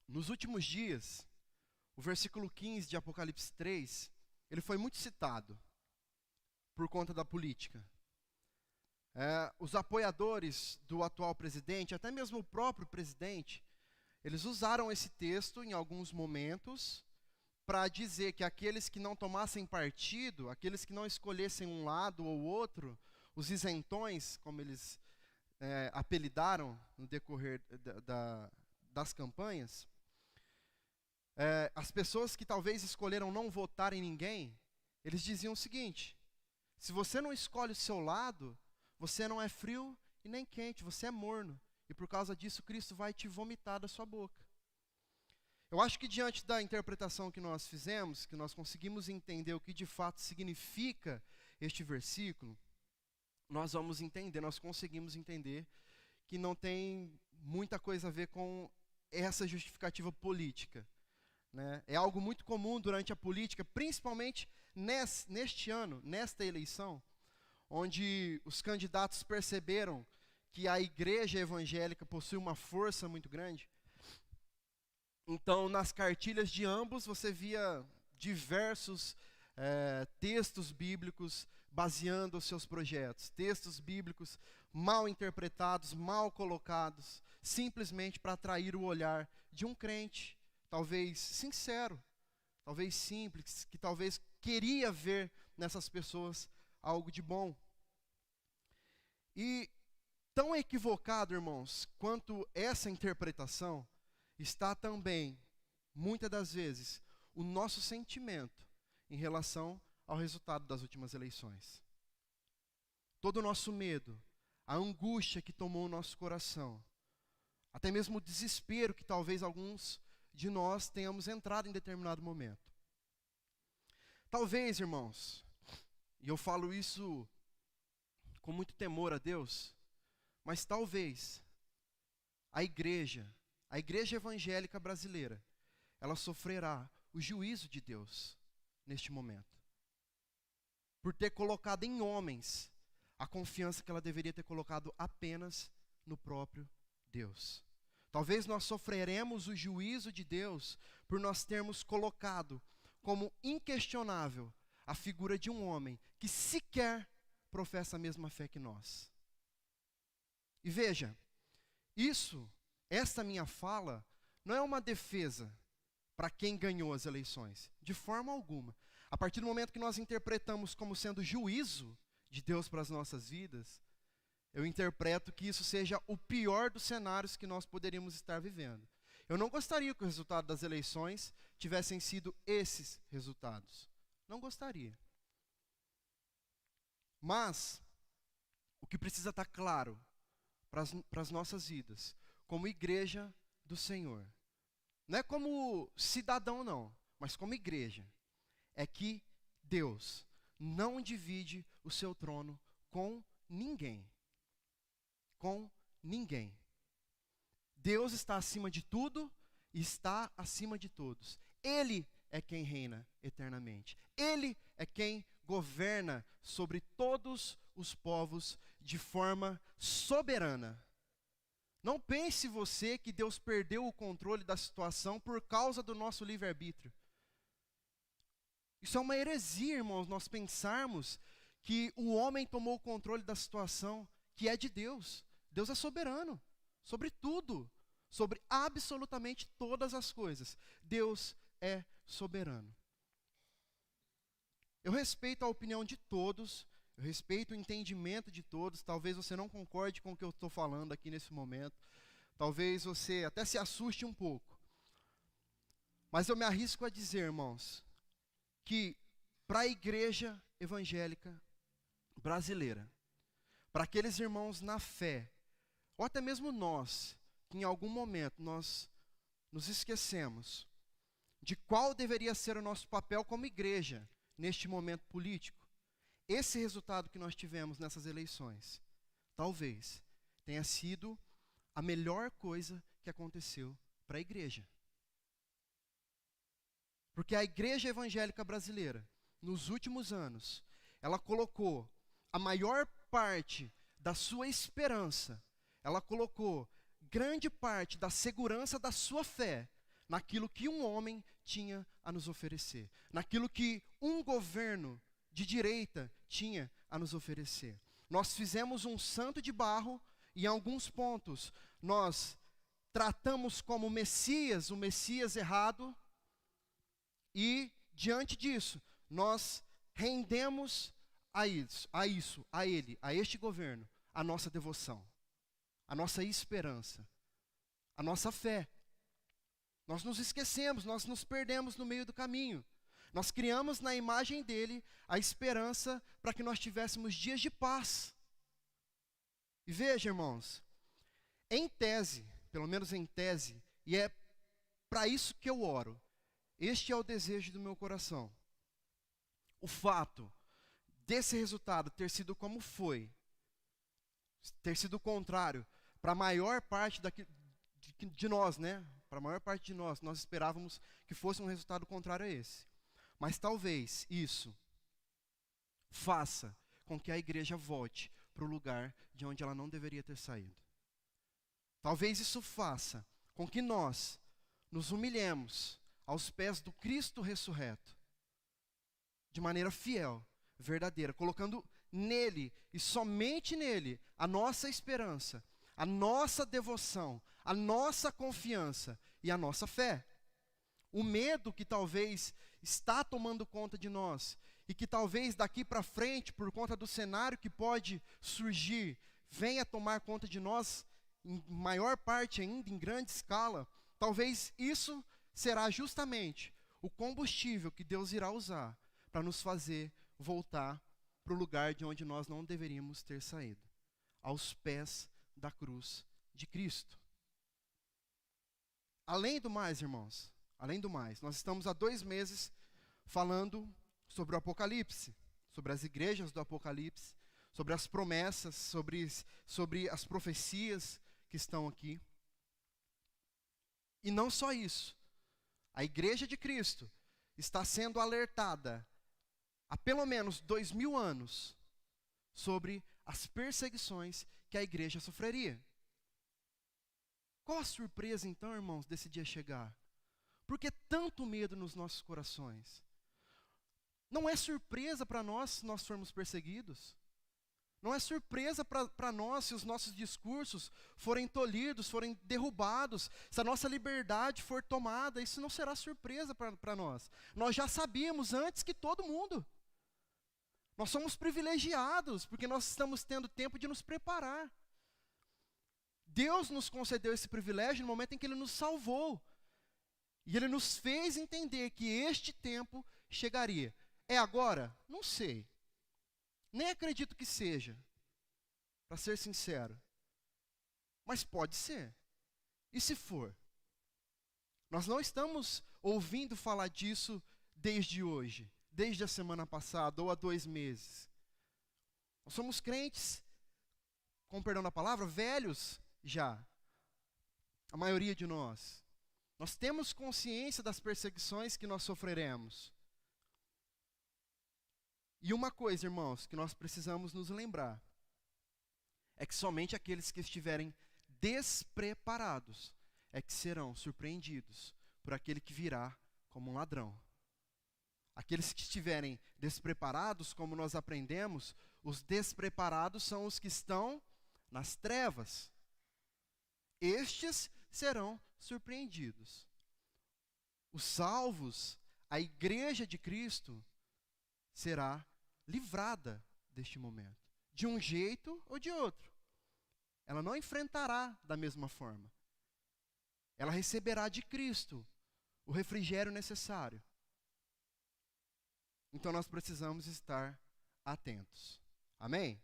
Nos últimos dias, o versículo 15 de Apocalipse 3, ele foi muito citado por conta da política. Os apoiadores do atual presidente, até mesmo o próprio presidente, eles usaram esse texto em alguns momentos para dizer que aqueles que não tomassem partido, aqueles que não escolhessem um lado ou outro, os isentões, como eles apelidaram no decorrer das campanhas, as pessoas que talvez escolheram não votar em ninguém, eles diziam o seguinte: se você não escolhe o seu lado, você não é frio e nem quente, você é morno. E por causa disso, Cristo vai te vomitar da sua boca. Eu acho que diante da interpretação que nós fizemos, que nós conseguimos entender o que de fato significa este versículo, nós vamos entender, nós conseguimos entender que não tem muita coisa a ver com essa justificativa política. É algo muito comum durante a política, principalmente neste ano, nesta eleição, onde os candidatos perceberam que a igreja evangélica possui uma força muito grande. Então, nas cartilhas de ambos, você via diversos textos bíblicos baseando os seus projetos. Textos bíblicos mal interpretados, mal colocados, simplesmente para atrair o olhar de um crente, talvez sincero, talvez simples, que talvez queria ver nessas pessoas algo de bom. E tão equivocado, irmãos, quanto essa interpretação, está também, muitas das vezes, o nosso sentimento em relação ao resultado das últimas eleições. Todo o nosso medo, a angústia que tomou o nosso coração, até mesmo o desespero que talvez alguns de nós tenhamos entrado em determinado momento. Talvez, irmãos, e eu falo isso com muito temor a Deus, mas talvez a igreja evangélica brasileira, ela sofrerá o juízo de Deus neste momento. Por ter colocado em homens a confiança que ela deveria ter colocado apenas no próprio Deus. Talvez nós sofreremos o juízo de Deus por nós termos colocado como inquestionável a figura de um homem que sequer professa a mesma fé que nós. E veja, esta minha fala não é uma defesa para quem ganhou as eleições, de forma alguma. A partir do momento que nós interpretamos como sendo juízo de Deus para as nossas vidas, eu interpreto que isso seja o pior dos cenários que nós poderíamos estar vivendo. Eu não gostaria que o resultado das eleições tivessem sido esses resultados. Não gostaria. Mas, o que precisa estar claro para as nossas vidas, como igreja do Senhor, não é como cidadão não, mas como igreja, é que Deus não divide o seu trono com ninguém. Com ninguém. Deus está acima de tudo e está acima de todos. Ele é quem reina eternamente. Ele é quem governa sobre todos os povos de forma soberana. Não pense você que Deus perdeu o controle da situação por causa do nosso livre-arbítrio. Isso é uma heresia, irmãos, nós pensarmos que o homem tomou o controle da situação que é de Deus. Deus é soberano sobre tudo, sobre absolutamente todas as coisas. Deus é soberano. Eu respeito a opinião de todos, eu respeito o entendimento de todos. Talvez você não concorde com o que eu estou falando aqui nesse momento. Talvez você até se assuste um pouco. Mas eu me arrisco a dizer, irmãos, que para a igreja evangélica brasileira, para aqueles irmãos na fé, ou até mesmo nós, que em algum momento nós nos esquecemos de qual deveria ser o nosso papel como igreja neste momento político, esse resultado que nós tivemos nessas eleições, talvez tenha sido a melhor coisa que aconteceu para a igreja. Porque a igreja evangélica brasileira, nos últimos anos, ela colocou a maior parte da sua esperança, ela colocou grande parte da segurança da sua fé naquilo que um homem tinha a nos oferecer, naquilo que um governo de direita tinha a nos oferecer. Nós fizemos um santo de barro e em alguns pontos nós tratamos como Messias, o Messias errado, e diante disso nós rendemos a ele, a este governo, a nossa devoção, a nossa esperança, a nossa fé. Nós nos esquecemos, nós nos perdemos no meio do caminho. Nós criamos na imagem dele a esperança para que nós tivéssemos dias de paz. E veja, irmãos, em tese, pelo menos em tese, e é para isso que eu oro, este é o desejo do meu coração. O fato desse resultado ter sido como foi, ter sido o contrário, para a maior parte de nós, né? Para a maior parte de nós esperávamos que fosse um resultado contrário a esse. Mas talvez isso faça com que a igreja volte para o lugar de onde ela não deveria ter saído. Talvez isso faça com que nós nos humilhemos aos pés do Cristo ressurreto, de maneira fiel, verdadeira, colocando nele e somente nele a nossa esperança, a nossa devoção, a nossa confiança e a nossa fé. O medo que talvez está tomando conta de nós e que talvez daqui para frente, por conta do cenário que pode surgir, venha tomar conta de nós em maior parte ainda, em grande escala, talvez isso será justamente o combustível que Deus irá usar para nos fazer voltar para o lugar de onde nós não deveríamos ter saído, aos pés da cruz de Cristo. Além do mais, irmãos, nós estamos há 2 meses falando sobre o Apocalipse, sobre as igrejas do Apocalipse, sobre as promessas, sobre as profecias que estão aqui. E não só isso, a igreja de Cristo está sendo alertada há pelo menos 2000 anos sobre as perseguições que a igreja sofreria. Qual a surpresa então, irmãos, desse dia chegar? Por que tanto medo nos nossos corações? Não é surpresa para nós se nós formos perseguidos. Não é surpresa para nós se os nossos discursos forem tolhidos, forem derrubados, se a nossa liberdade for tomada. Isso não será surpresa para nós. Nós já sabíamos antes que todo mundo. Nós somos privilegiados, porque nós estamos tendo tempo de nos preparar. Deus nos concedeu esse privilégio no momento em que Ele nos salvou. E Ele nos fez entender que este tempo chegaria. É agora? Não sei. Nem acredito que seja, para ser sincero. Mas pode ser. E se for? Nós não estamos ouvindo falar disso desde hoje, desde a semana passada ou há 2 meses. Nós somos crentes, com perdão da palavra, velhos já. A maioria de nós. Nós temos consciência das perseguições que nós sofreremos. E uma coisa, irmãos, que nós precisamos nos lembrar, é que somente aqueles que estiverem despreparados é que serão surpreendidos por aquele que virá como um ladrão. Aqueles que estiverem despreparados, como nós aprendemos, os despreparados são os que estão nas trevas. Estes serão surpreendidos. Os salvos, a igreja de Cristo, será livrada deste momento, de um jeito ou de outro. Ela não enfrentará da mesma forma. Ela receberá de Cristo o refrigério necessário. Então nós precisamos estar atentos. Amém?